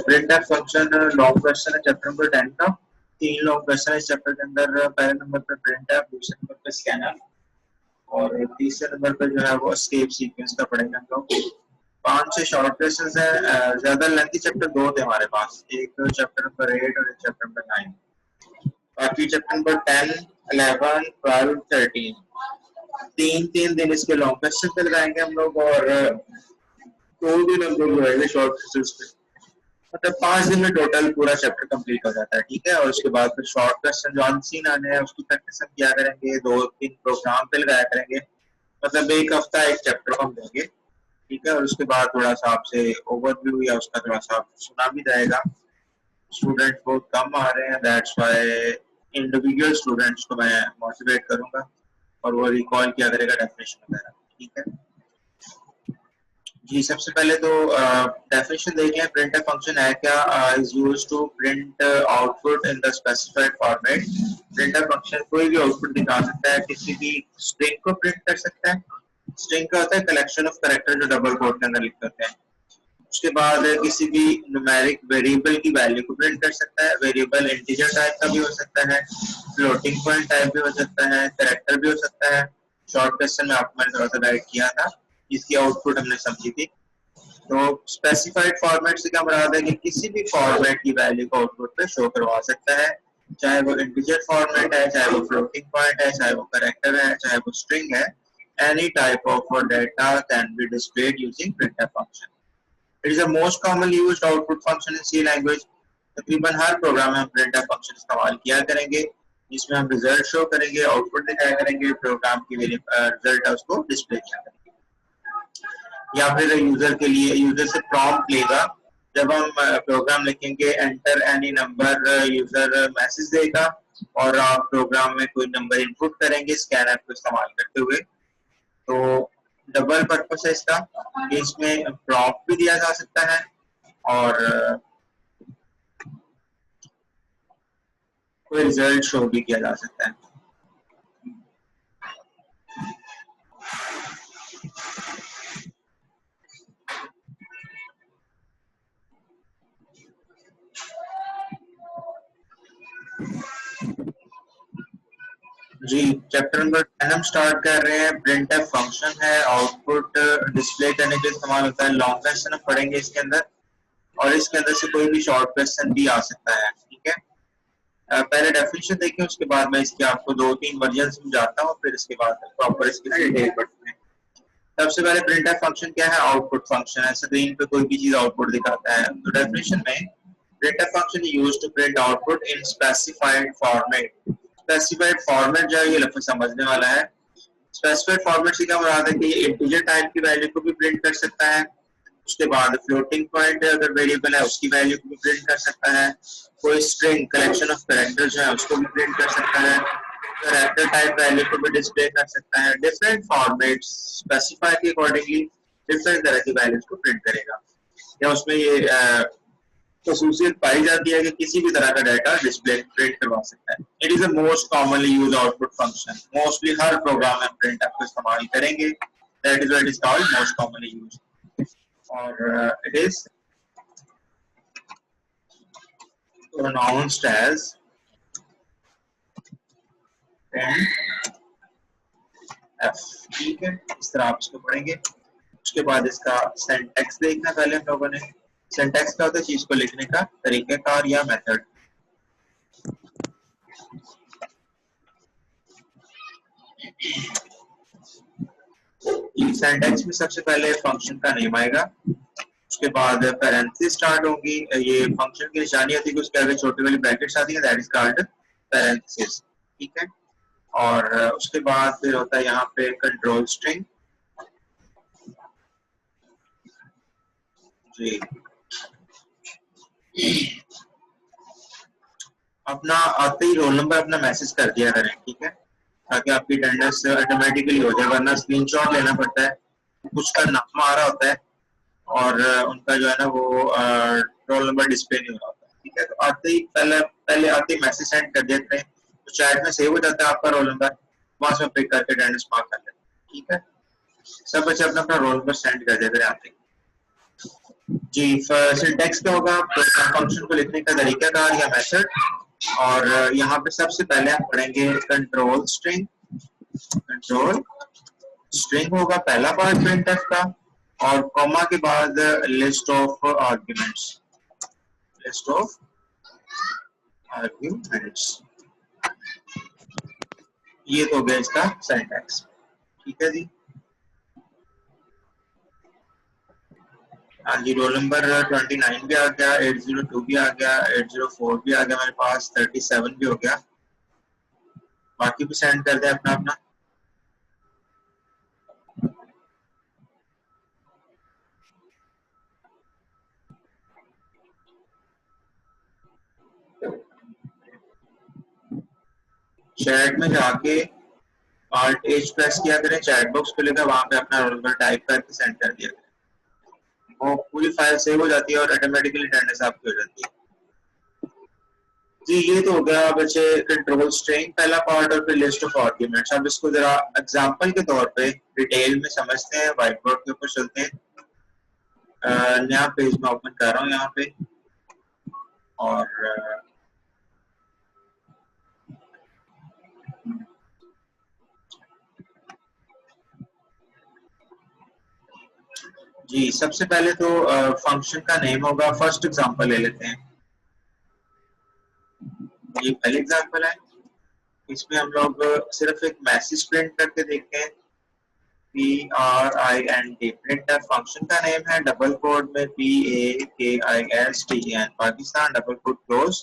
Printf function long question है chapter number 10 का। 3 long question है इस चैप्टर के अंदर। पहले नंबर पे प्रिंटफ, दूसरे नंबर पे स्कैनफ और तीसरे नंबर पे जो है वो एस्केप सीक्वेंस का पढ़ेंगे हम लोग। 5 से शॉर्ट क्वेश्चंस है। ज्यादा लेंथी चैप्टर 2 थे हमारे पास, एक चैप्टर नंबर 8 और एक चैप्टर नंबर 9। बाकी चैप्टर नंबर 10, 11, 12, 13 तीन दिन इसके लॉन्ग क्वेश्चन पे लगाएंगे हम लोग और 2 दिन हम लोग लगाएंगे शॉर्ट क्वेश्चंस पे। मतलब 5 दिन में टोटल पूरा चैप्टर कंप्लीट हो जाता है, ठीक है। और उसके बाद फिर शॉर्ट क्वेश्चन जो अनसीन आने हैं उसकी प्रैक्टिस हम किया करेंगे, 2-3 प्रोग्राम पे लगाया करेंगे। मतलब एक हफ्ता एक चैप्टर हम देंगे, ठीक है। और उसके बाद थोड़ा सा आपसे ओवरव्यू या उसका थोड़ा सा सुना भी जाएगा। स्टूडेंट बहुत कम आ रहे हैं, दैट्स व्हाई इंडिविजुअल स्टूडेंट्स को मैं मोटिवेट करूंगा और वो रिकॉल किया करेगा डेफिनेशन वगैरह, ठीक है जी। सबसे पहले तो डेफिनेशन देख लें। प्रिंटफ फंक्शन है क्या? Is used to print output in the specified format. Printf function कोई भी आउटपुट दिखा सकता है, किसी भी स्ट्रिंग को प्रिंट कर सकता है। स्ट्रिंग का होता है कलेक्शन ऑफ कैरेक्टर जो डबल कोट के अंदर लिख करते हैं। उसके बाद किसी भी न्यूमेरिक वेरिएबल की वैल्यू को प्रिंट कर सकता है। वेरिएबल इंटीजर टाइप का भी हो सकता है, फ्लोटिंग पॉइंट टाइप भी हो सकता है, कैरेक्टर भी हो सकता है। शॉर्ट क्वेश्चन में आपको मैंने थोड़ा सा गाइड किया था, इसकी आउटपुट हमने समझी थी। तो स्पेसिफाइड फॉर्मेट से क्या मुराद है कि किसी भी फॉर्मेट की वैल्यू को आउटपुट पे शो करवा सकता है, चाहे वो इंटीजर फॉर्मेट है, चाहे वो फ्लोटिंग पॉइंट है, चाहे वो कैरेक्टर है, चाहे वो स्ट्रिंग है। Any type of data can be displayed using printf function. It is the most commonly used output function in C language. तकरीबन हर प्रोग्राम में हम printf function इस्तेमाल किया करेंगे, जिसमें हम रिजल्ट शो करेंगे, आउटपुट दिखाया करेंगे, प्रोग्राम की रिजल्ट है उसको डिस्प्ले किया करेंगे। या फिर यूजर के लिए यूजर से प्रॉम्प्ट लेगा। जब हम प्रोग्राम लिखेंगे enter any number, user message देगा और आप प्रोग्राम में कोई नंबर इनपुट करेंगे स्कैनर को इस्तेमाल करते हुए। तो डबल पर्पस है इसका, इसमें प्रॉम्प्ट भी दिया जा सकता है और कोई रिजल्ट शो भी किया जा सकता है। जी, चैप्टर नंबर 10 हम स्टार्ट कर रहे हैं। प्रिंटफ फंक्शन है, आउटपुट डिस्प्ले करने के लिए इस्तेमाल होता है। लॉन्ग क्वेश्चन हम पढ़ेंगे इसके अंदर और इसके अंदर से कोई भी शॉर्ट क्वेश्चन भी आ सकता है, ठीक है। पहले डेफिनेशन देखें, उसके बाद मैं इसके आपको 2-3 वर्जन समझाता हूँ, फिर इसके बाद प्रॉपर इसकी डिटेल पढ़ते हैं। सबसे पहले प्रिंटफ फंक्शन क्या है? आउटपुट फंक्शन है, स्क्रीन पे कोई भी चीज आउटपुट दिखाता है। तो डेफिनेशन में printf function used to print output in specified format. Specified format जो है ये लफ्ज़ समझने वाला है। स्पेसिफाइड फॉर्मेट से क्या मुराद है कि ये इंटीजर टाइप की वैल्यू को भी प्रिंट कर सकता है। उसके बाद फ्लोटिंग पॉइंट अगर वेरिएबल है उसकी वैल्यू को भी प्रिंट कर सकता है। कोई स्ट्रिंग कलेक्शन ऑफ कैरेक्टर जो है उसको भी प्रिंट कर सकता है। कैरेक्टर टाइप वैल्यू को भी डिस्प्ले कर सकता है। डिफरेंट फॉर्मेट्स स्पेसिफाई के अकॉर्डिंगली डिफरेंट तरह की वैल्यूज को प्रिंट करेगा। या उसमें ये खसूसियत पाई जाती है कि किसी भी तरह का डाटा डिस्प्ले प्रिंट करवा सकता है। It is the most commonly used output function. Mostly हर प्रोग्राम में प्रिंटफ को इस्तेमाल करेंगे, that is why it is called most commonly used. और it is pronounced as printf, ठीक है। इस तरह आप इसको पढ़ेंगे। उसके बाद इसका सिंटैक्स देखना पहले हम लोगों ने। सिंटैक्स क्या होता है? चीज को लिखने का तरीकाकार या मेथड। सिंटैक्स में सबसे पहले फंक्शन का नेम आएगा, उसके बाद पैरेंथेसिस स्टार्ट होंगी, ये फंक्शन की निशानी होती है कि उसके आगे छोटी वाली ब्रैकेट्स आती है, दैट इज कॉल्ड पैरेंथेसिस, ठीक है। और उसके बाद फिर होता है यहाँ पे कंट्रोल स्ट्रिंग। जी अपना आते ही रोल नंबर अपना मैसेज कर दिया करें, ठीक है, ताकि आपकी अटेंडेंस ऑटोमेटिकली हो जाए, वरना स्क्रीनशॉट लेना पड़ता है, कुछ का नाम आ रहा होता है और उनका जो है ना वो रोल नंबर डिस्प्ले नहीं हो रहा होता, ठीक है। तो आते ही पहले आते ही मैसेज सेंड कर देते हैं, तो चैट में सेव हो जाता है आपका रोल नंबर, वहां से पिक करके अटेंडेंस मार्क कर लेते हैं, ठीक है। सब बच्चे अपना अपना रोल नंबर सेंड कर देते हैं आते ही। जी सिंटैक्स क्या होगा, फंक्शन को लिखने का तरीकाकार या मेथड, और यहाँ पे सबसे पहले हम पढ़ेंगे कंट्रोल स्ट्रिंग। कंट्रोल स्ट्रिंग होगा पहला पार्ट प्रिंटफ का, और कॉमा के बाद list of arguments, list of arguments, ये तो हो गया इसका सिंटैक्स, ठीक है जी। हाँ जी रोल नंबर 29 भी आ गया, 802 भी आ गया, 804 भी आ गया मेरे पास, 37 भी हो गया, बाकी भी सेंड कर दे अपना अपना। चैट में जाके Alt H प्रेस किया करें, चैट बॉक्स खुलेगा, वहां पे अपना रोल नंबर टाइप करके सेंड कर दिया करें, वो पूरी फाइल सेव हो जाती है और ऑटोमेटिकली अटेंडेंस आपकी हो जाती है। जी ये तो हो गया बच्चे कंट्रोल स्ट्रिंग पहला पार्ट और फिर लिस्ट ऑफ आर्ग्यूमेंट्स। अब इसको जरा एग्जांपल के तौर पे डिटेल में समझते हैं, व्हाइट बोर्ड के ऊपर चलते हैं। नया पेज में ओपन कर रहा हूँ यहाँ पे, और जी सबसे पहले तो फंक्शन का नेम होगा, फर्स्ट एग्जांपल ले लेते हैं, ये पहले एग्जांपल है, इसमें हम लोग सिर्फ एक मैसेज प्रिंट करके देखते हैं, PRINT प्रिंट फंक्शन का नेम है, डबल कोड में PAKISTN Pakistan, double quote close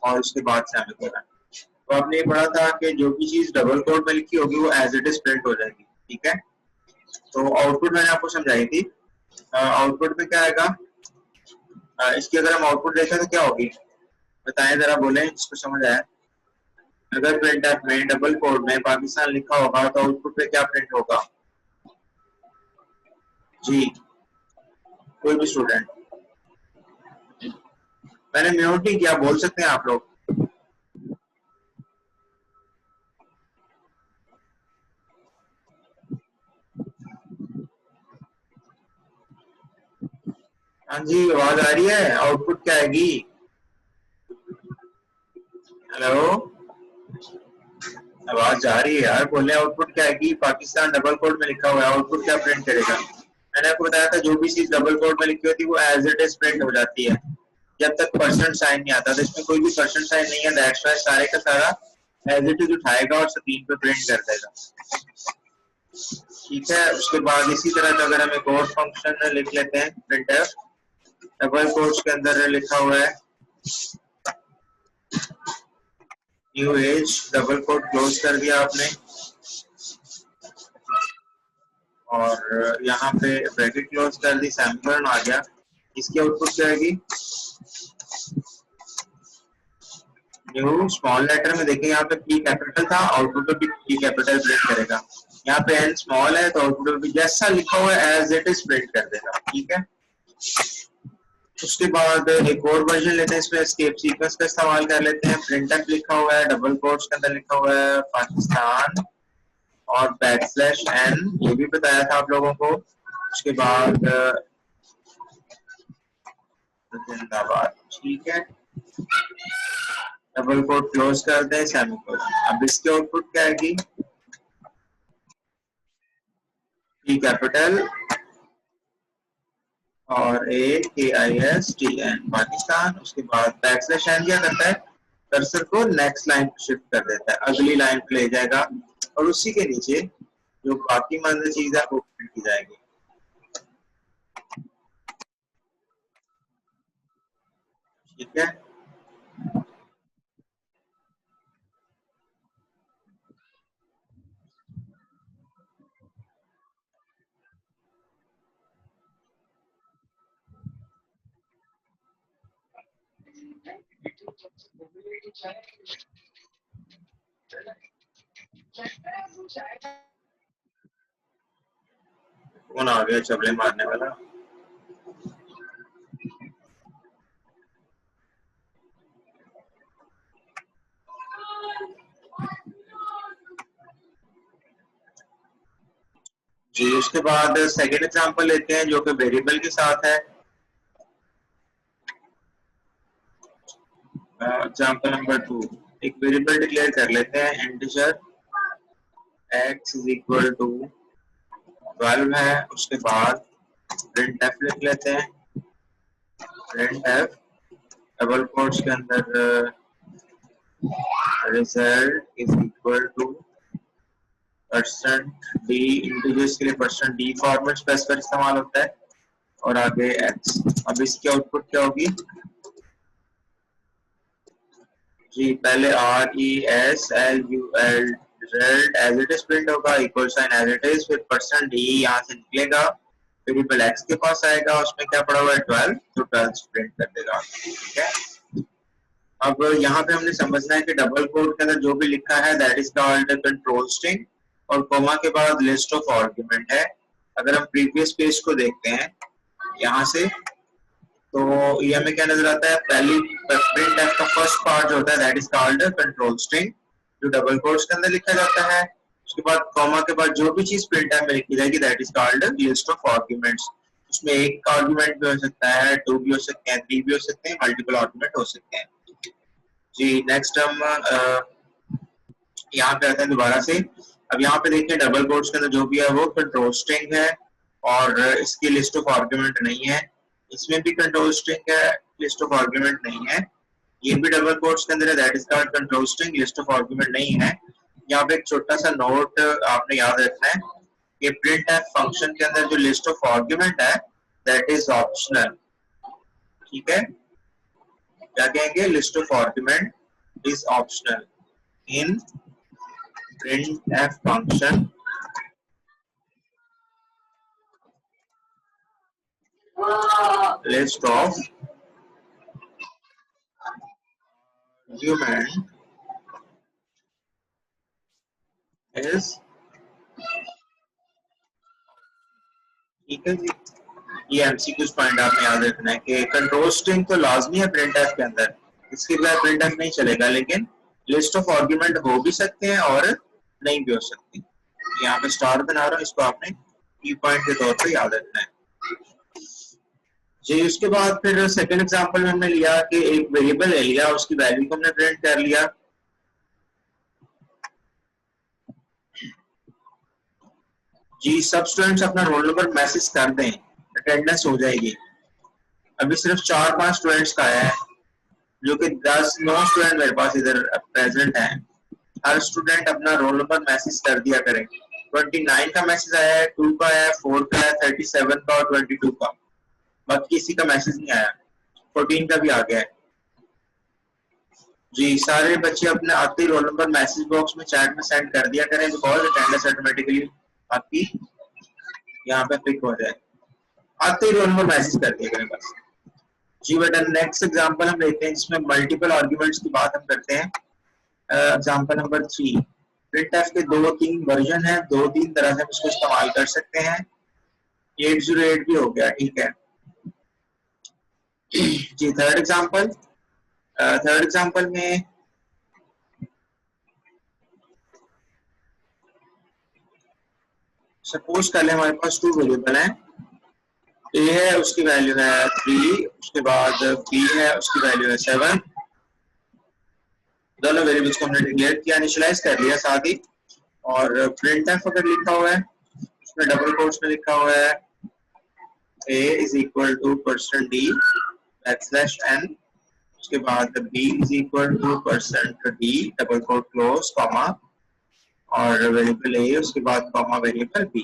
और उसके बाद सेमीकोलन। तो आपने ये पढ़ा था कि जो भी चीज डबल कोड में लिखी होगी वो एज इट इज प्रिंट हो जाएगी, ठीक है। तो आउटपुट मैंने आपको समझाई थी, आउटपुट में क्या आएगा, इसकी अगर हम आउटपुट देखें तो क्या होगी, बताएं जरा, बोलें जिसको समझ आया। अगर प्रिंटर में डबल कोड में पाकिस्तान लिखा होगा तो आउटपुट पे क्या प्रिंट होगा जी, कोई भी स्टूडेंट, मैंने म्यूट नहीं किया, बोल सकते हैं आप लोग। हाँ जी आवाज आ रही है, आउटपुट क्या आएगी, हेलो आवाज जा रही है यार, बोले आउटपुट क्या आएगी, पाकिस्तान डबल कोड में लिखा हुआ है, आउटपुट क्या प्रिंट करेगा। मैंने आपको बताया था जो भी चीज डबल कोड में लिखी होती है वो एज इट इज प्रिंट हो जाती है जब तक परसेंट साइन नहीं आता, तो इसमें कोई भी परसेंट साइन नहीं है, दैट्स व्हाई सारे का सारा एज इट इज उठाएगा और स्क्रीन पे प्रिंट कर देगा, ठीक है। उसके बाद इसी तरह का अगर हम एक और फंक्शन लिख लेते हैं, प्रिंटफ डबल कोट्स के अंदर लिखा हुआ है new age, double quote close कर दिया आपने, और यहाँ पे ब्रैकेट क्लोज कर दी, सेमीकोलन आ गया, इसकी आउटपुट क्या आएगी, न्यू स्मॉल लेटर में देखिए यहाँ पे पी कैपिटल था, आउटपुट पे भी पी कैपिटल प्रिंट करेगा, यहाँ पे एन स्मॉल है तो आउटपुट पे भी जैसा लिखा हुआ है एज इट इज प्रिंट कर देगा, ठीक है। उसके बाद एक और वर्जन लेते हैं, इसमें एस्केप सीक्वेंस का इस्तेमाल कर लेते हैं, प्रिंटफ लिखा हुआ है, डबल कोट्स के अंदर लिखा हुआ है पाकिस्तान और बैकस्लैश एन, ये भी बताया था आप लोगों को। उसके बाद जिंदाबाद, ठीक है, डबल कोट क्लोज कर दें, सेमीकोलन। अब इसकी आउटपुट क्या आएगी, पी कैपिटल और AKISTN पाकिस्तान। उसके बाद बैकस्लैश एन क्या करता है, कर्सर को नेक्स्ट लाइन पे शिफ्ट कर देता है, अगली लाइन पे ले जाएगा, और उसी के नीचे जो बाकी मंजिल चीज है वो प्रिंट की जाएगी। ठीक है। कौन आ गया चबले मारने वाला? जी, उसके बाद सेकेंड एग्जांपल लेते हैं जो कि वेरिएबल के साथ है। एग्जांपल नंबर 2, एक वेरिएबल डिक्लेयर कर लेते हैं, integer x is equal to 12 है। उसके बाद प्रिंट एफ लिख लेते हैं, प्रिंट एफ डबल कोट्स के अंदर result is equal two percent D, integers के लिए परसेंट डी फॉर्मेट स्पेसिफायर इस्तेमाल होता है, और आगे x। अब इसकी आउटपुट क्या होगी? जी, पहले RESULT result as it is print होगा, equal sign as it is, फिर परसेंट डी यहाँ से निकलेगा, वेरिएबल x के पास आएगा, उसमें क्या पड़ा हुआ है 12, तो 12 प्रिंट कर देगा। ठीक है। अब यहाँ पे हमने समझना है कि डबल कोड के अंदर जो भी लिखा है that is called control string, और कोमा के बाद लिस्ट ऑफ आर्गुमेंट है। अगर हम प्रीवियस पेज को देखते हैं यहाँ से, तो ये हमें क्या नजर आता है? पहली प्रिंट एफ का फर्स्ट पार्ट जो होता है that is called control string, जो डबल कोट्स के अंदर लिखा जाता है। उसके बाद कॉमा के बाद जो भी चीज प्रिंट एफ में लिखी जाएगी that is called list of arguments. उसमें एक आर्गुमेंट भी हो सकता है, 2 भी हो सकते हैं, 3 भी हो सकते हैं, मल्टीपल आर्गुमेंट हो सकते हैं। जी, नेक्स्ट हम यहाँ पे आते हैं दोबारा से। अब यहाँ पे देखिए डबल कोट्स के अंदर जो भी है वो कंट्रोल स्ट्रिंग है, और इसकी लिस्ट ऑफ आर्गुमेंट नहीं है। इसमें भी कंट्रोल स्ट्रिंग है, लिस्ट ऑफ आर्गुमेंट नहीं है। ये भी डबल कोट्स के अंदर है, that is called control string, list of argument नहीं है। यहाँ पे एक छोटा सा नोट आपने याद रखना है कि प्रिंट एफ फंक्शन के अंदर जो लिस्ट ऑफ आर्गुमेंट है दैट इज ऑप्शनल। ठीक है, क्या कहेंगे? List of argument is optional in printf function list of argument is। ठीक है जी, ये एमसीक्यू पॉइंट आपने याद रखना है कि कंट्रोल स्ट्रिंग तो लाजमी है प्रिंटफ के अंदर, इसके बगैर प्रिंटफ नहीं चलेगा, लेकिन लिस्ट ऑफ आर्गुमेंट हो भी सकते हैं और नहीं भी हो सकते। यहाँ पे स्टार बना रहा हूँ, इसको आपने की पॉइंट के तौर पे याद रखना है जी। उसके बाद फिर सेकंड एग्जांपल में हमने लिया कि एक वेरिएबल ले लिया, उसकी वैल्यू को हमने प्रिंट कर लिया। जी, सब स्टूडेंट्स अपना रोल नंबर मैसेज कर दें, अटेंडेंस हो जाएगी। अभी सिर्फ 4-5 स्टूडेंट्स का है, जो कि 10-9 स्टूडेंट मेरे पास इधर प्रेजेंट हैं। हर स्टूडेंट अपना रोल नंबर मैसेज कर दिया करें। 29 का मैसेज आया है, 2 का है, 4 का है, 37 का और 22 का, बाकी किसी का मैसेज नहीं आया। 14 का भी आ गया है जी। सारे बच्चे अपने आते ही रोल नंबर मैसेज बॉक्स में चैट में सेंड कर दिया करें, बिकॉज अटेंडेंस ऑटोमेटिकली आपकी यहाँ पे पिक हो जाए। आते ही रोल नंबर मैसेज कर दिया करें बस जी। बेटा नेक्स्ट एग्जांपल हम लेते हैं जिसमें मल्टीपल आर्गुमेंट्स की बात हम करते हैं। एग्जांपल नंबर 3, प्रिंटफ के 2-3 वर्जन है, 2-3 तरह से हम इसको इस्तेमाल कर सकते हैं। 808 भी हो गया, ठीक है जी। थर्ड एग्जांपल में सपोज कर ले हमारे पास 2 वेरिएबल हैं, ए है उसकी वैल्यू है 3, उसके बाद बी है उसकी वैल्यू है 7। दोनों वेरिएबल्स को हमने डिक्लेयर किया, इनिशियलाइज कर लिया साथ ही। और प्रिंटफ अगर लिखा हुआ है उसमें डबल कोट्स में लिखा हुआ है a is equal two percent D backslash n, उसके बाद b is equal two percent D double quote close comma और वेरिएबल a, उसके बाद कॉमा वेरिएबल b।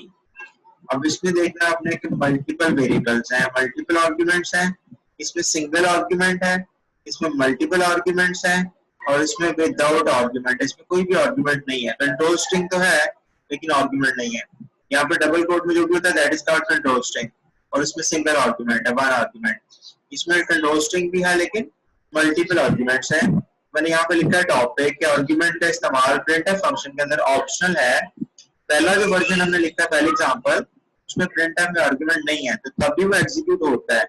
अब इसमें देखना आपने कि मल्टीपल वेरिएबल्स हैं, मल्टीपल आर्गुमेंट्स हैं, इसमें सिंगल आर्गुमेंट है इसमें मल्टीपल आर्ग्यूमेंट्स हैं और इसमें विदाउट आर्ग्यूमेंट, इसमें कोई भी आर्ग्यूमेंट नहीं है। कंट्रोल स्ट्रिंग तो है लेकिन आर्ग्यूमेंट नहीं है। यहाँ पे डबल कोट में जो भी होता है that is called control string, और इसमें सिंगल आर्ग्यूमेंट है, वन आर्ग्यूमेंट। इसमें कंट्रोल स्ट्रिंग भी है लेकिन मल्टीपल आर्ग्यूमेंट्स हैं। मैंने यहाँ पे लिखा है टॉपिक के आर्ग्यूमेंट का इस्तेमाल प्रिंटफ फंक्शन के अंदर ऑप्शनल है। पहला जो वर्जन हमने लिखा है, पहले एग्जांपल, उसमें प्रिंटफ में आर्ग्यूमेंट नहीं है तो तब भी वो एग्जीक्यूट होता है।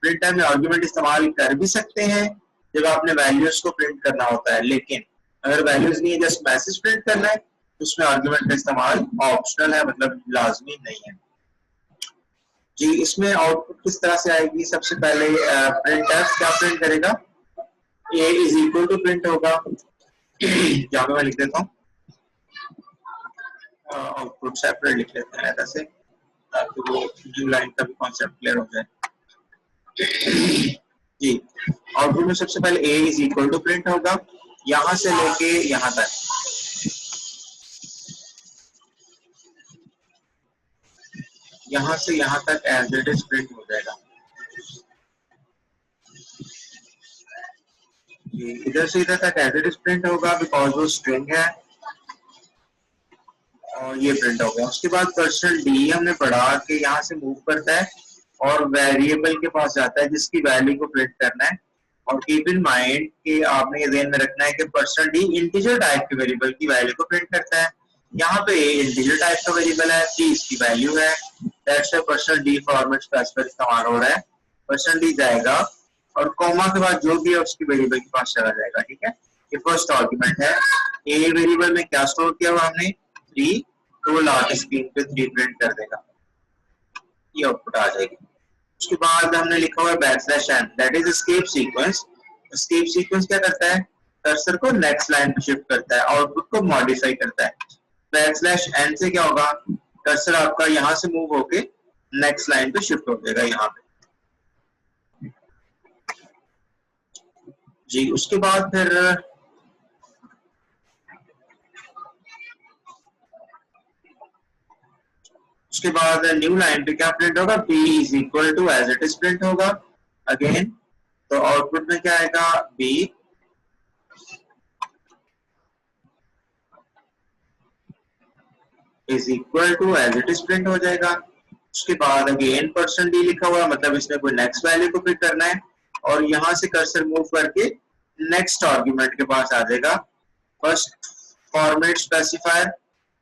प्रिंटफ में आर्ग्यूमेंट इस्तेमाल कर भी सकते हैं जब आपने वैल्यूज को प्रिंट करना होता है, लेकिन अगर वैल्यूज नहीं है जस्ट मैसेज प्रिंट करना है तो उसमें आर्ग्यूमेंट का इस्तेमाल ऑप्शनल है, मतलब लाजमी नहीं है। जी, इसमें आउटपुट किस तरह से आएगी? सबसे पहले प्रिंटफ क्या प्रिंट करेगा? a is equal to print होगा, यहाँ पे मैं लिख देता हूँ, आउटपुट सेपरेट लिख लेते हैं ऐसे ताकि वो न्यू लाइन का भी कॉन्सेप्ट क्लियर हो जाए। जी, आउटपुट में सबसे पहले a is equal to print होगा, यहां से लेके यहां तक, यहां से यहां तक एज इट इज प्रिंट हो जाएगा। इधर से इधर तक एज इट इज प्रिंट होगा बिकॉज वो स्ट्रिंग है, और ये प्रिंट हो गया। उसके बाद कर्सर डी हमने पढ़ा कि यहाँ से मूव करता है और वेरिएबल के पास जाता है जिसकी वैल्यू को प्रिंट करना है। और कीप इन माइंड कि आपने ये ध्यान में रखना है कि पर्सन डी इंटीजर टाइप के वेरिएबल की वैल्यू को प्रिंट करता है। यहाँ पे इंटीजर टाइप का वेरिएबल है, डी इसकी वैल्यू है, that's why person D format specifier इस्तेमाल हो रहा है। पर्सन डी जाएगा और कॉमा के बाद जो भी है उसकी वेरिएबल के पास चला जाएगा। ठीक है, ये फर्स्ट आर्गुमेंट है। ए वेरिएबल में क्या स्टोर किया हुआ हमने? 3, तो लार्ज स्क्रीन पे 3 प्रिंट कर देगा, ये आउटपुट आ जाएगी। उसके बाद हमने लिखा हुआ है \n, that is escape sequence. Escape sequence क्या करता है? कर्सर को नेक्स्ट लाइन पे शिफ्ट करता है, आउटपुट को मॉडिफाई करता है। \n से क्या होगा? कर्सर आपका यहां से मूव होके नेक्स्ट लाइन पे शिफ्ट हो जाएगा यहाँ पे। जी, उसके बाद फिर उसके बाद न्यू लाइन पे क्या प्रिंट होगा? b is equal to as it is print होगा अगेन। तो आउटपुट में क्या आएगा? b is equal to as it is print हो जाएगा। उसके बाद अगेन पर्सन डी लिखा हुआ, मतलब इसमें कोई नेक्स्ट वैल्यू को प्रिंट करना है और यहां से कर्सर मूव करके नेक्स्ट आर्गुमेंट के पास आ जाएगा। First format specifier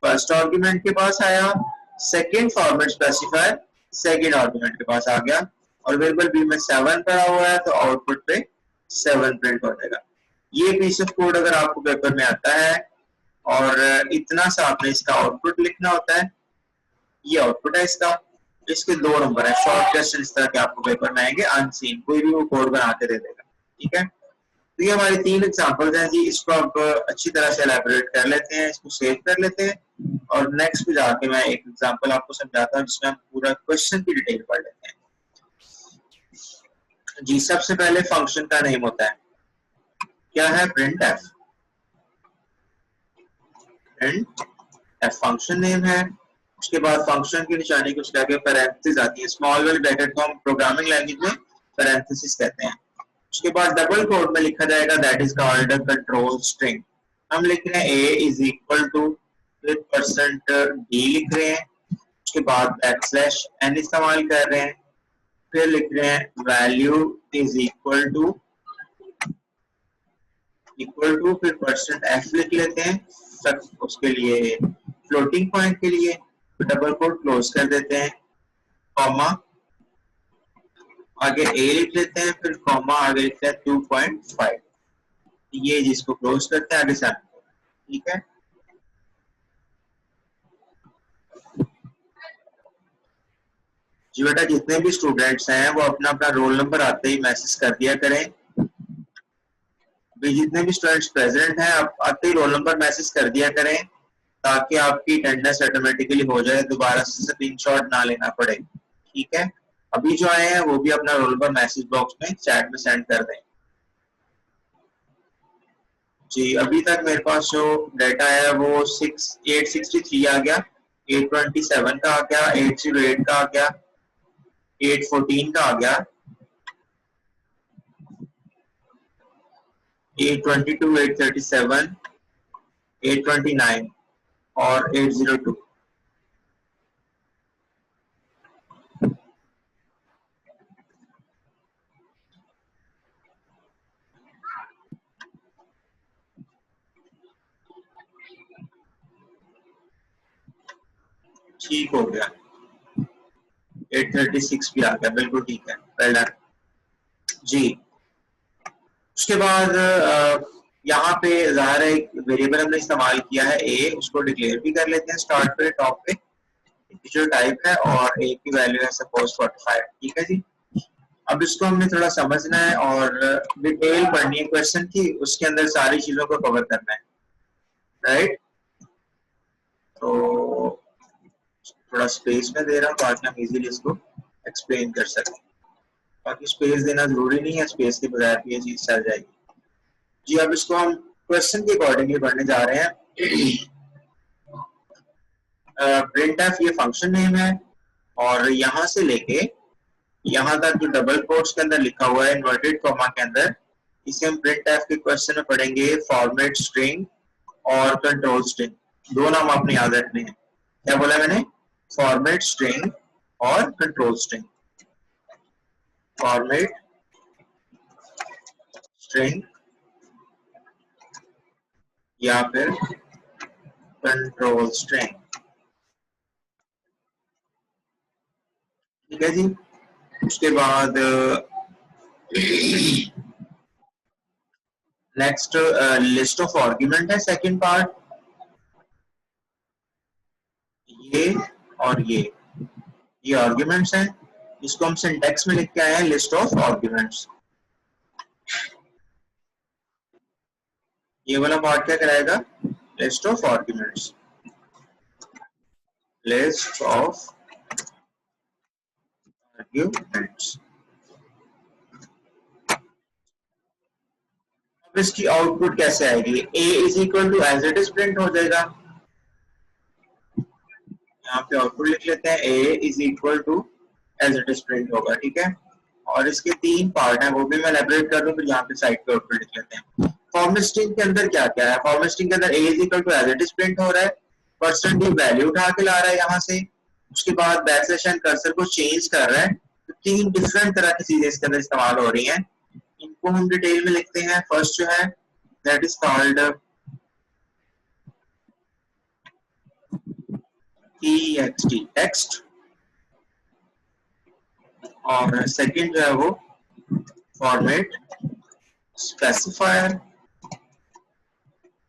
first argument के पास आया, second format specifier second argument के पास आ गया, और वेरिएबल बी में 7 पड़ा हुआ है तो आउटपुट पे 7 प्रिंट हो जाएगा। ये पीस ऑफ कोड अगर आपको पेपर में आता है और इतना सा आपने इसका आउटपुट लिखना होता है, ये आउटपुट है इसका। इसके 2 नंबर है, शॉर्ट क्वेश्चन इस तरह के आपको पेपर में आएंगे, अनसीन, कोई भी वो कोड बना के दे देगा। ठीक है, तो ये हमारे 3 एग्जांपल्स हैं जी। इसको आप अच्छी तरह से एलैबोरेट कर लेते हैं, इसको सेव कर लेते हैं, और नेक्स्ट पे जाके मैं एक एग्जांपल आपको समझाता हूँ जिसमें हम पूरा क्वेश्चन की डिटेल पढ़ लेते हैं। जी, सबसे पहले फंक्शन का नेम होता है, क्या है? printf। printf फंक्शन नेम है। उसके बाद फंक्शन की निशानी के उसके आगे पैरेंथेसिस आती है, स्मॉल वाली ब्रैकेट को हम प्रोग्रामिंग लैंग्वेज में पैरेंथेसिस कहते हैं। उसके बाद डबल कोट में लिखा जाएगा, that is called control string. हम लिख रहे हैं a is equal to %d लिख रहे हैं, उसके बाद \n इस्तेमाल कर रहे हैं, फिर लिख रहे हैं वैल्यू इज इक्वल टू फिर %f लिख लेते हैं, उसके लिए फ्लोटिंग पॉइंट के लिए डबल कोट क्लोज कर देते हैं, कॉमा आगे a लिख लेते हैं, फिर कॉमा आगे लिखते हैं 2.5, ये जिसको क्लोज करते हैं आगे से। ठीक है, जी बेटा, जितने भी स्टूडेंट्स हैं वो अपना अपना रोल नंबर आते ही मैसेज कर दिया करें। भी जितने भी स्टूडेंट्स प्रेजेंट हैं आप आते ही रोल नंबर मैसेज कर दिया करें ताकि आपकी अटेंडेंस ऑटोमेटिकली हो जाए, दोबारा से स्क्रीनशॉट ना लेना पड़े। ठीक है, अभी जो आए हैं वो भी अपना रोल नंबर मैसेज बॉक्स में चैट में सेंड कर दें। जी, अभी तक मेरे पास जो डाटा है वो 863 आ गया, 827 का आ गया, 808 का आ गया, 814 का आ गया, 822, 837, 829 और 802। ठीक हो गया, 836 भी आ गया, बिल्कुल ठीक है, वेल डन जी। उसके बाद यहाँ पे ज़ाहिर है एक वेरिएबल हमने इस्तेमाल किया है ए, उसको डिक्लेयर भी कर लेते हैं स्टार्ट पे, टॉप पे इंटीजर टाइप है और ए की वैल्यू है सपोज 45, ठीक है जी। अब इसको हमने थोड़ा समझना है और डिटेल पढ़नी है क्वेश्चन की, उसके अंदर सारी चीजों को कवर करना है, राइट। तो थोड़ा स्पेस में दे रहा हूँ ताकि हम इजीली इसको एक्सप्लेन कर सकें, बाकी स्पेस देना जरूरी नहीं है, स्पेस के बगैर भी ये चीज चल जाएगी जी। अब इसको हम क्वेश्चन के अकॉर्डिंगली पढ़ने जा रहे हैं। प्रिंट एफ ये फंक्शन नेम है और यहाँ से लेके यहाँ तक जो डबल कोट्स के अंदर लिखा हुआ है इन्वर्टेड कॉमा के अंदर, इसे हम प्रिंट एफ के क्वेश्चन में पढ़ेंगे फॉर्मेट स्ट्रिंग और कंट्रोल स्ट्रिंग। दो नाम आपने याद रखने हैं, क्या बोला मैंने, फॉर्मेट स्ट्रिंग और कंट्रोल स्ट्रिंग। फॉर्मेट स्ट्रिंग या फिर कंट्रोल स्ट्रिंग, ठीक है जी। उसके बाद नेक्स्ट लिस्ट ऑफ आर्ग्यूमेंट है सेकंड पार्ट, ये और ये आर्ग्यूमेंट्स हैं, इसको हम सिंटैक्स में लिख के आए हैं लिस्ट ऑफ आर्ग्यूमेंट्स। ये वाला पार्ट क्या कराएगा, list of arguments, list of arguments. अब इसकी आउटपुट कैसे आएगी, a is equal to as it is print हो जाएगा, यहाँ पे आउटपुट लिख लेते हैं a is equal to as it is print होगा, ठीक है। और इसके तीन पार्ट हैं, वो भी मैं एलैबोरेट कर दूं, फिर यहाँ पे साइड पे आउटपुट लिख लेते हैं। फॉर्मेट स्ट्रिंग के अंदर क्या क्या है, फॉर्मेट स्ट्रिंग के अंदर a is equal to as it is print हो रहा है, परसेंट वैल्यू उठा के ला रहा है यहाँ से, उसके बाद बैकस्लैश एन कर्सर को चेंज कर रहा है। तो तीन डिफरेंट तरह की चीजें इसके अंदर इस्तेमाल हो रही हैं, इनको हम डिटेल में लिखते हैं। फर्स्ट जो है that is called text text, और सेकंड जो है वो फॉर्मेट स्पेसिफायर,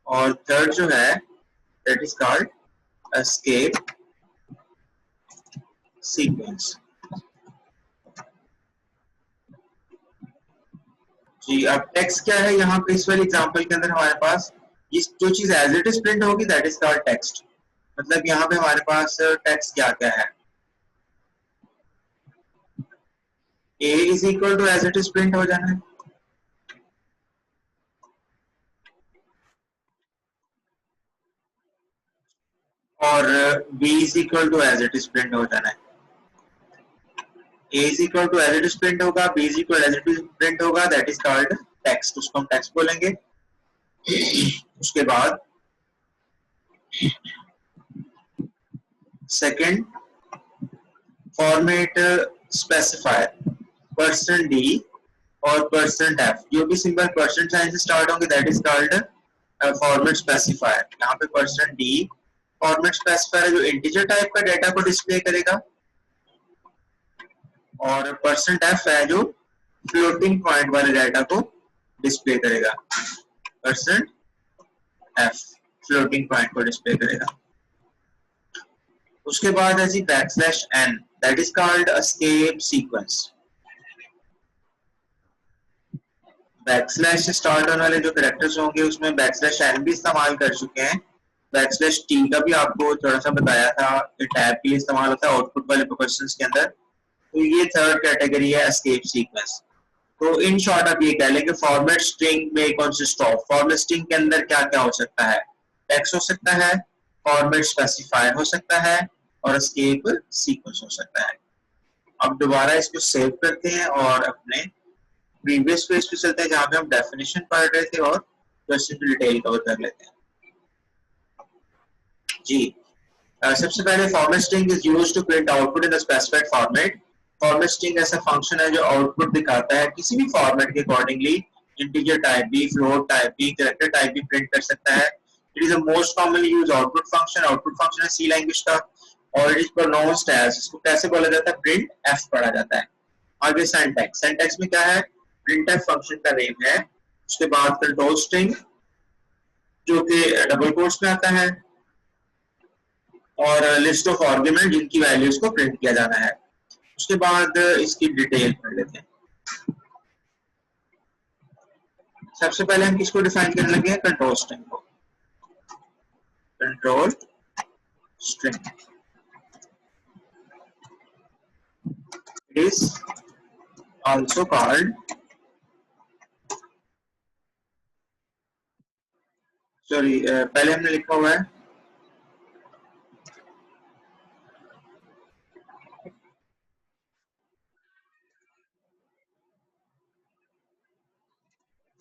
और थर्ड जो है that is called escape sequence जी। अब टेक्स्ट क्या है, यहाँ पे इस वाले एग्जांपल के अंदर हमारे पास ये जो चीज एज इट इज प्रिंट होगी दैट इज कॉल्ड टेक्स्ट। मतलब यहाँ पे हमारे पास टेक्स्ट क्या क्या है, a is equal to as it is print हो जाना है, और b is equal to as it is print हो जाना है। a is equal to as it is print होगा, b is equal as it is print होगा, that is called text, उसको हम टेक्स्ट बोलेंगे। उसके बाद second format specifier, percent D और परसेंट एफ, जो भी सिंबल परसेंट साइन से स्टार्ट होंगे that is called format specifier. यहाँ पे परसेंट डी फॉर्मेट स्पेसिफायर जो इंटीजर टाइप का डेटा को डिस्प्ले करेगा, और परसेंट एफ है जो फ्लोटिंग पॉइंट वाले डाटा को डिस्प्ले करेगा, परसेंट एफ फ्लोटिंग पॉइंट को डिस्प्ले करेगा। उसके बाद है जी backslash n, that is called escape sequence. Backslash से स्टार्ट होने वाले जो कैरेक्टर्स होंगे उसमें बैकस्लैश एन भी इस्तेमाल कर चुके हैं, बैकस्लैश टी का भी आपको थोड़ा सा बताया था, ये टैब के लिए इस्तेमाल होता है आउटपुट वाले क्वेश्चंस के अंदर। तो ये थर्ड कैटेगरी है एस्केप सीक्वेंस। तो इन शॉर्ट आप ये कह लें कि फॉर्मेट स्ट्रिंग में कंसिस्ट ऑफ, फॉर्मेट स्ट्रिंग के अंदर क्या क्या हो सकता है, टेक्स्ट हो सकता है, फॉर्मेट स्पेसिफायर हो सकता है, और एस्केप सीक्वेंस हो सकता है। अब दोबारा इसको सेव करते हैं और अपने प्रीवियस पेज पे चलते हैं जहाँ पे हम डेफिनेशन पढ़ रहे थे और क्वेश्चन की डिटेल कवर कर लेते हैं जी। सबसे पहले format string is used to print output in the specified format. Format string ऐसा फंक्शन है जो आउटपुट दिखाता है किसी भी फॉर्मेट के अकॉर्डिंगली। इंटीजर टाइप भी, फ्लोट टाइप भी, कैरेक्टर टाइप भी प्रिंट कर सकता है। It is the most commonly used output function. Output function है सी लैंग्वेज का और इट इज प्रोनाउंस्ड एज, इसको कैसे बोला जाता है, प्रिंट एफ पढ़ा जाता है। आगे सिंटैक्स, सिंटैक्स में क्या है, प्रिंट एफ फंक्शन का नेम है। उसके बाद कंट्रोल स्ट्रिंग जो कि डबल कोट्स में आता है और लिस्ट ऑफ आर्गुमेंट जिनकी वैल्यूज को प्रिंट किया जाना है। उसके बाद इसकी डिटेल पढ़ लेते हैं। सबसे पहले हम किसको डिफाइन करने लगे हैं, कंट्रोल स्ट्रिंग को। Control string is also called, sorry पहले हमने लिखा हुआ है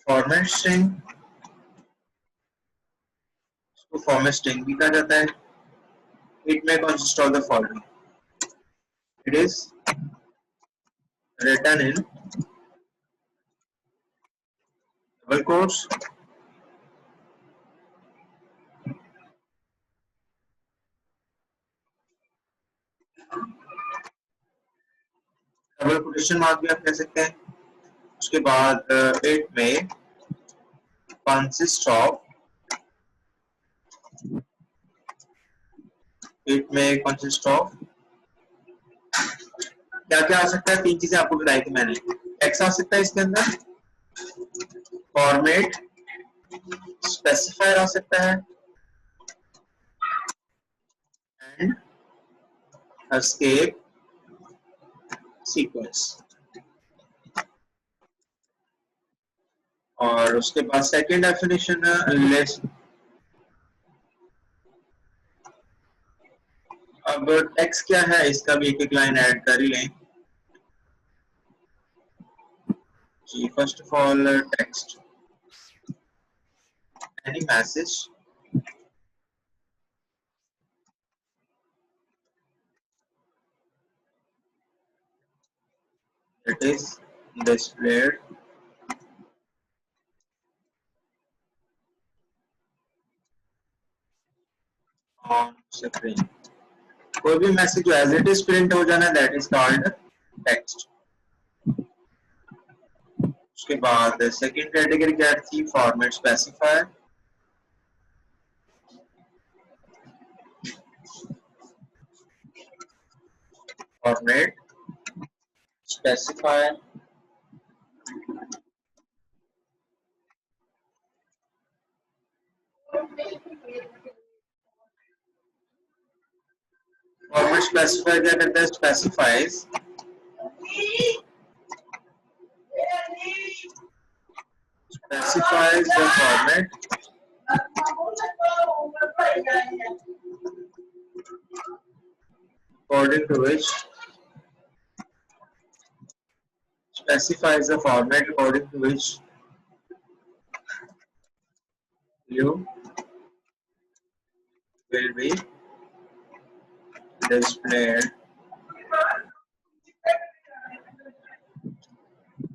फॉर्मेट स्ट्रिंग, इसको फॉर्मेट स्ट्रिंग भी कहा जाता है। इट में consist of the following, it is written in double quotes, double quotation mark भी आप कह सकते हैं। उसके बाद इट में कंसिस्ट ऑफ, इट में कंसिस्ट ऑफ क्या क्या आ सकता है, तीन चीजें आपको बताई थी मैंने। टेक्स्ट आ सकता है इसके अंदर, फॉर्मेट स्पेसिफायर आ सकता है एंड एस्केप सीक्वेंस। और उसके बाद सेकंड डेफिनेशन लिस्ट। अब टेक्स्ट क्या है इसका भी एक एक लाइन ऐड कर ही लें जी। First of all text, any message that is displayed on screen। कोई भी मैसेज जो एज इट इज प्रिंट हो जाना, दैट इज कॉल्ड टेक्स्ट। उसके बाद सेकंड कैटेगरी क्या थी, format specifier. Format specifier format specifier क्या करता है, specifies specifies the format according to which specifies the format according to which you will be displayed,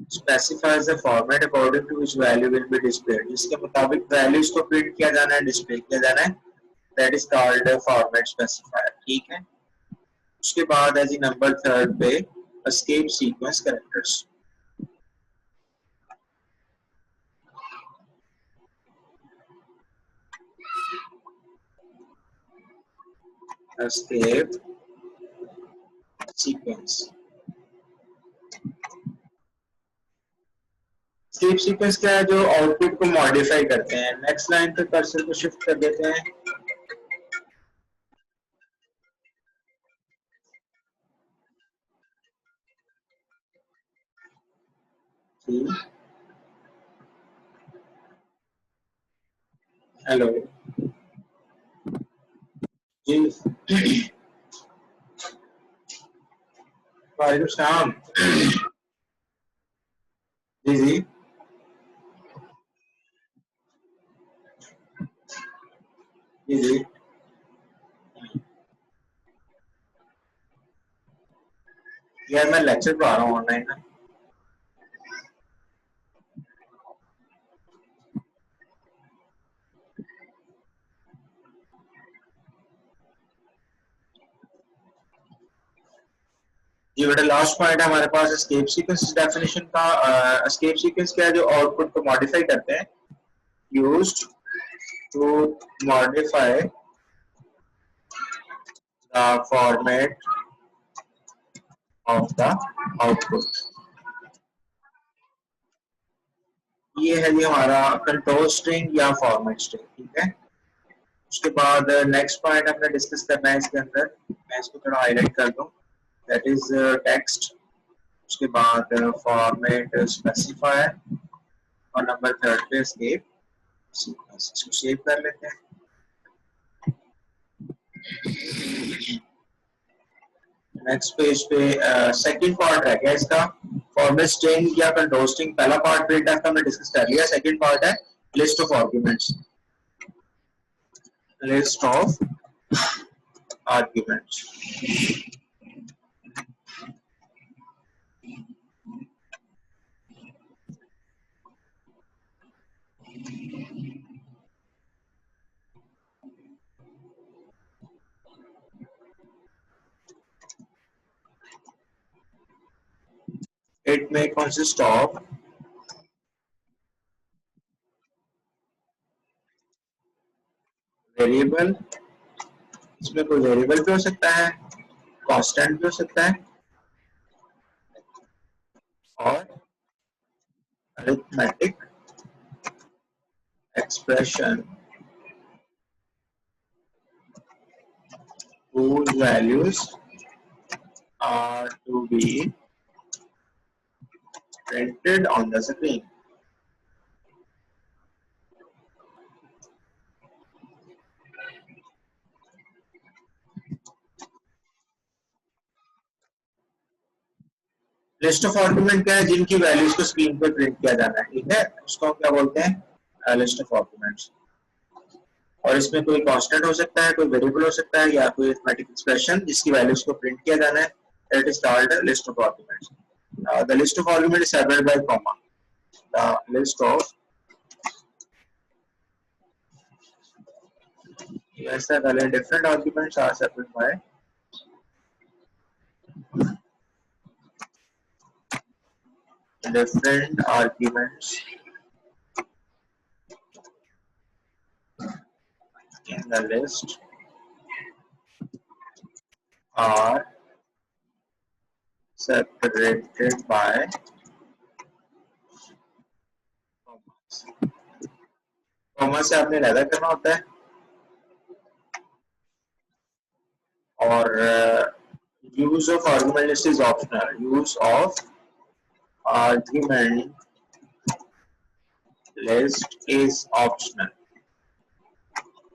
specifies the format according to which value will be displayed, जिसके मुताबिक values को print किया जाना है, display किया जाना है, that is called a format specifier। ठीक है। उसके बाद है जी नंबर थर्ड पे escape sequence characters। escape sequence, escape sequence क्या है, जो आउटपुट को मॉडिफाई करते हैं। नेक्स्ट लाइन पे कर्सर को शिफ्ट कर देते हैं। हेलो जी, वालेकुम सलाम जी जी जी जी। यार मैं लेक्चर पढ़ा रहा हूँ ऑनलाइन ना। ये बेटा लास्ट पॉइंट है हमारे पास एस्केप सीक्वेंस डेफिनेशन का। एस्केप सीक्वेंस क्या है, जो आउटपुट को मॉडिफाई करते हैं, used to modify the format of the output. ये है जी हमारा कंट्रोल स्ट्रिंग या फॉर्मेट स्ट्रिंग, ठीक है। उसके बाद नेक्स्ट पॉइंट हमने डिस्कस करना है इसके अंदर, मैं इसको थोड़ा हाईलाइट कर दूं, दैट इज टेक्स्ट। उसके बाद फॉर्मेट स्पेसिफायर और नंबर थर्ड पे एस्केप सीक्वेंस। इसको सेव कर लेते हैं। नेक्स्ट पेज पे सेकंड पार्ट रह गया इसका, फॉर्मेट स्ट्रिंग या कंट्रोल स्ट्रिंग। पहला पार्ट प्रिंटफ का हमने डिस्कस कर लिया, सेकंड पार्ट है list of arguments. List of arguments. It may consist of variable, इसमें कोई वेरिएबल भी हो सकता है, कांस्टेंट भी हो सकता है, और arithmetic expression whose values are to be printed on the screen. List of argument क्या है, जिनकी वैल्यूज को स्क्रीन पर प्रिंट किया जाना है, ठीक है, उसको क्या बोलते हैं, लिस्ट ऑफ आर्गुमेंट्स। और इसमें कोई कांस्टेंट हो सकता है, कोई वेरिएबल हो सकता है, या कोई अरिथमेटिक एक्सप्रेशन जिसकी वैल्यूज को प्रिंट किया जाना है, that is called list of arguments. The list of argument is separated by comma. The list of, yes sir, the different arguments are separated by different arguments in the list are separated by commas. Comma से आपने अलग करना होता है, और use of argument list is optional. Use of argument list is optional.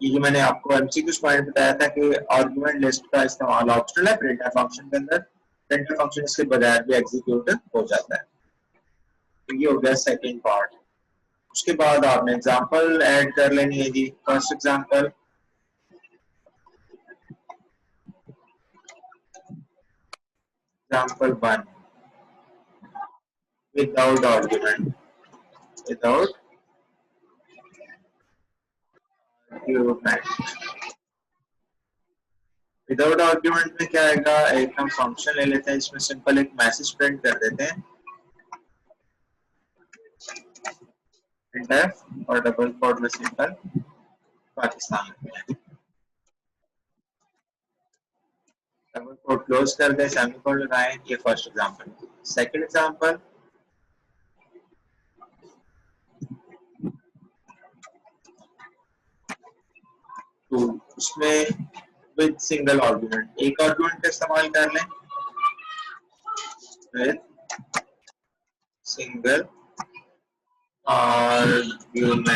ये जो मैंने आपको एमसीक्यू पॉइंट बताया था कि आर्गुमेंट लिस्ट का इस्तेमाल ऑप्शनल है प्रिंटर फंक्शन के अंदर, प्रिंटर फंक्शन इसके बगैर भी एग्जीक्यूट हो जाता है। तो ये हो गया सेकंड पार्ट। उसके बाद आपने एग्जांपल ऐड कर लेनी है जी। First example, example 1, without argument, without argument. Without argument में क्या आएगा, एक हम फंक्शन ले लेते हैं इसमें सिंपल एक मैसेज प्रिंट कर देते हैं, printf, और डबल कोट में simple Pakistan. Double quote close कर दे, सेमीकोलन लगाएं। ये फर्स्ट एग्जांपल। सेकंड एग्जांपल, तो उसमें विद सिंगल आर्गुमेंट, एक आर्गुमेंट का इस्तेमाल कर लें, with single argument.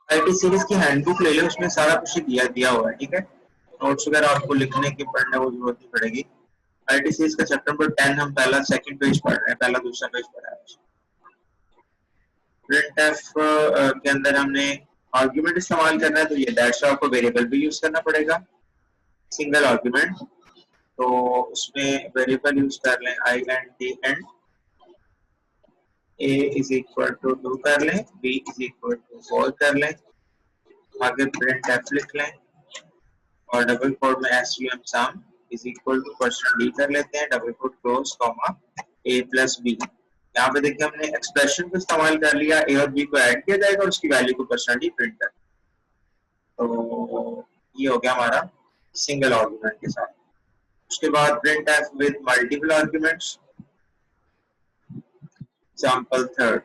IT series की हैंडबुक ले लें, उसमें सारा कुछ दिया हुआ है, ठीक है। नोट्स वगैरह आपको लिखने की पढ़ने को जरूरत नहीं पड़ेगी। ITCS का चैप्टर नंबर 10 हम पहला सेकंड पेज पढ़ रहे हैं, पहला दूसरा पेज पढ़ा है। printf के अंदर हमने आर्गुमेंट इस्तेमाल करना है, तो ये दैट्स आपको वेरिएबल भी यूज करना पड़ेगा, सिंगल आर्गुमेंट। तो उसमें वेरिएबल यूज कर लें int and a is equal to 2 कर लें, b इज इक्वल टू 4 कर लें, आगे printf लिख लें और डबल कोट में sum sum is equal to %d कर लेते हैं, double quote close comma a plus b। यहाँ पे देखिए हमने एक्सप्रेशन को इस्तेमाल कर लिया, a और b को ऐड किया जाएगा और उसकी वैल्यू को %d प्रिंट कर। तो ये हो गया हमारा सिंगल आर्गुमेंट के साथ। उसके बाद printf with multiple arguments. Example third,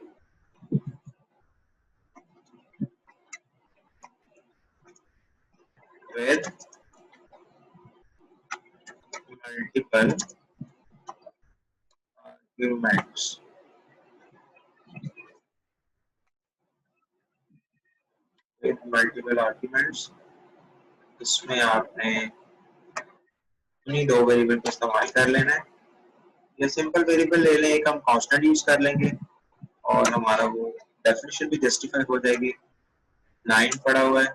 with multiple arguments। with multiple arguments, इसमें आपने इन्हीं दो वेरिएबल को इस्तेमाल कर लेना है। या सिंपल वेरिएबल ले लें, एक हम कांस्टेंट यूज कर लेंगे और हमारा वो डेफिनेशन भी जस्टिफाई हो जाएगी। 9 पड़ा हुआ है,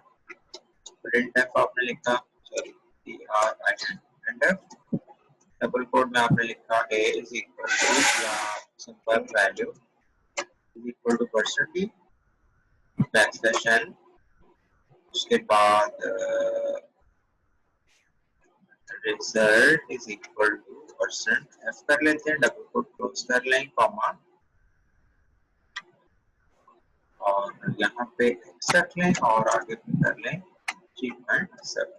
printf आपने लिखा, सॉरी printf डबल कोड में आपने लिखा a is equal to simple value is equal to %d backslash n। उसके बाद result is equal to %f कर लेते हैं, डबल कोट क्लोज कर लें, कॉमा, और यहाँ पे x रख लें और आगे कर लें 3.7।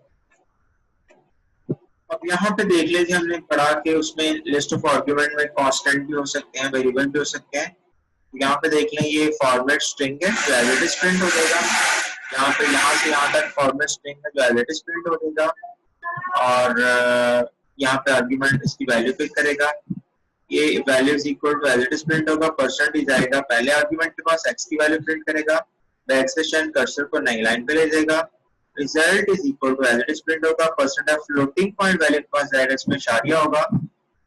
अब यहाँ पे देख लीजिए, हमने पढ़ा कि उसमें लिस्ट ऑफ आर्गुमेंट में कांस्टेंट भी हो सकते हैं, वेरिएबल भी हो सकते हैं। यहाँ पे देख लें ये फॉर्मेट स्ट्रिंग है जो एज इट इज प्रिंट हो जाएगा। यहाँ पे यहाँ से यहाँ तक फॉर्मेट स्ट्रिंग है जो एज इट इज प्रिंट हो जाएगा और यहाँ पे आर्गुमेंट इसकी वैल्यू पिक करेगा, ये value is equal to as it is print होगा, % जाएगा पहले आर्गुमेंट के पास, x की वैल्यू प्रिंट करेगा, बैकस्लैश n कर्सर को नई लाइन पे ले जाएगा, result is equal to as it is print होगा, % फ्लोटिंग पॉइंट वैल्यू के पास जाएगा, इसमें इशारिया होगा।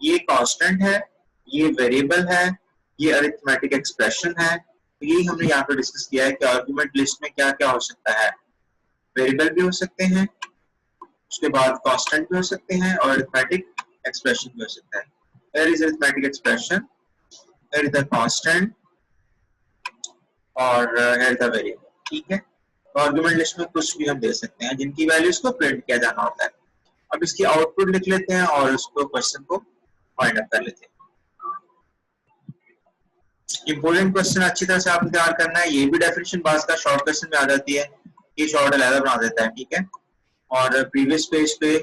ये कांस्टेंट है, ये वेरिएबल है, ये अरिथमेटिक एक्सप्रेशन है। तो यही हमने यहाँ पे डिस्कस किया है कि आर्गुमेंट लिस्ट में क्या क्या हो सकता है, वेरिएबल भी हो सकते हैं, उसके बाद कांस्टेंट भी हो सकते हैं और अरिथमेटिक एक्सप्रेशन भी हो सकता है। Here is arithmetic expression, here is the constant और here is the variable। ठीक है, तो आर्गुमेंट लिस्ट में कुछ भी हम दे सकते हैं जिनकी वैल्यूज को प्रिंट किया जाना होता है। अब इसकी आउटपुट लिख लेते हैं और उसको क्वेश्चन को फाइंड आउट कर लेते हैं। इंपोर्टेंट क्वेश्चन अच्छी तरह से आपने तैयार करना है। ये भी डेफिनेशन बास का शॉर्ट क्वेश्चन में आ जाती है, ये शॉर्ट अलग बना देता है। ठीक है, और प्रीवियस पेज पे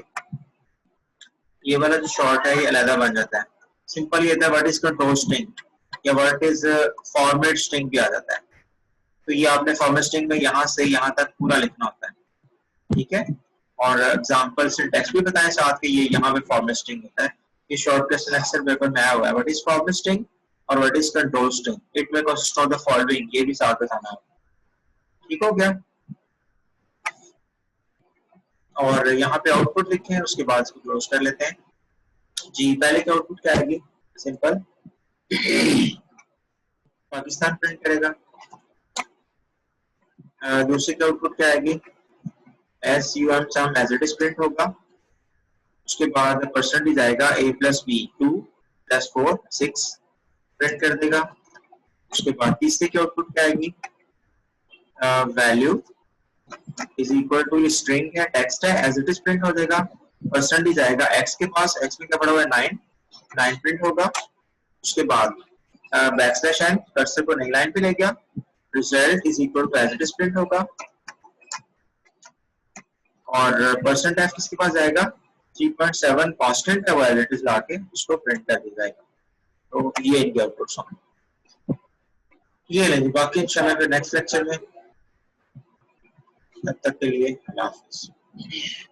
ये वाला जो शॉर्ट है ये अलग बन जाता है। सिंपल ये था व्हाट इज कंट्रोल स्ट्रिंग या व्हाट इज फॉर्मेट स्ट्रिंग भी आ जाता है। तो ये आपने फॉर्मेट स्ट्रिंग में यहाँ से यहाँ तक पूरा लिखना होता है। ठीक है, और एग्जांपल सिंटैक्स भी बताएं साथ के, ये यहाँ पे फॉर्मेट स्ट्रिंग होता है। ये शॉर्ट क्वेश्चन अक्सर पेपर में आया हुआ है, व्हाट इज फॉर्मेट स्ट्रिंग और what is control string, it में कंसिस्ट ऑफ द फॉलोइंग, ये भी साथ बताना है। ठीक हो गया, और यहाँ पे आउटपुट लिखे हैं, उसके बाद इसको क्लोज कर लेते हैं। जी, पहले की आउटपुट क्या आएगी, सिंपल पाकिस्तान प्रिंट करेगा। दूसरी की आउटपुट क्या आएगी, SUM sum as it is print होगा। उसके बाद % आएगा a plus b 2 plus 4 6 print कर देगा। उसके बाद तीसरे की आउटपुट क्या आएगी, value is equal to string है, टेक्स्ट है, एज इट इज प्रिंट हो जाएगा। % आएगा x के पास, x में क्या पड़ा हुआ है 9 प्रिंट होगा। उसके बाद बैकस्लैश n कर्सर को नई लाइन पे ले गया, result is equal to as it is print होगा और %f किसके पास जाएगा 3.7 कांस्टेंट है वो एज इट इज लाके उसको प्रिंट कर दिया जाएगा। तो ये इनके आउटपुट हैं। ये लेंगे, बाकी इंशाल्लाह फिर नेक्स्ट लेक्चर में। तब तक के लिए अल्लाह हाफिज़।